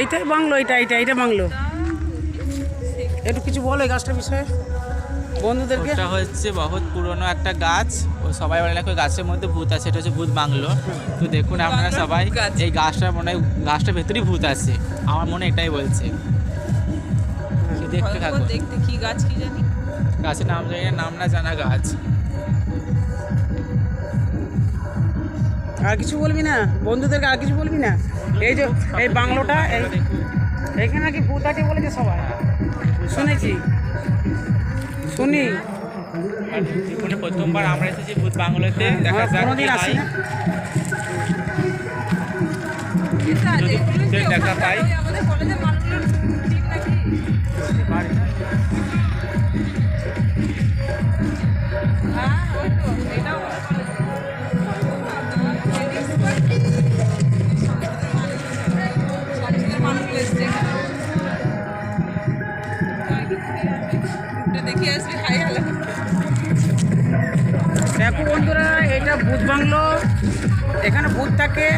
এইটাই বাংলো, এইটা বাংলো। একটু কিছু বলো এই গাছটার বিষয়ে বন্ধুদেরকে। এটা হচ্ছে বহুত পুরনো একটা গাছ, ও সবাই বলে নাকি ওই গাছের মধ্যে ভূত আছে, এটা হচ্ছে ভূত বাংলো। তো দেখুন আপনারা সবাই, এই গাছটার মনে হয় গাছটার ভেতরেই ভূত আছে, আমার মনে এটাই বলছে। তো দেখতে থাকুন। দেখতে কি গাছ কি জানি, গাছের নাম জানি না, নাম না জানা গাছ। আর কিছু বলবি না বন্ধুদেরকে? আর কিছু বলবি না? এই যে এই বাংলোটা, এইখানে নাকি ভূত আছে বলেছে সবাই, শুনেছি শুনি। জীবনে প্রথমবার আমরা এসেছি ভূত বাংলোতে, দেখা আমরা যাক কি কোনোদিন আসি হয়। না। যদি দেখা পাই। আমাদের কলেজের মানুষগুলো ঠিক নাকি? হ্যাঁ ওই তো, এটাও সংসদের মানুষগুলো এসছে এখানে। দেখি আসবি, হাই হ্যালো। দেখো বন্ধুরা, এটা ভূত বাংলো, এখানে ভূত থাকে।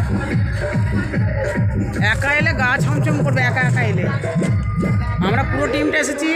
একা এলে গা ছমছম করবে, একা একা এলে। আমরা পুরো টিমটা এসেছি।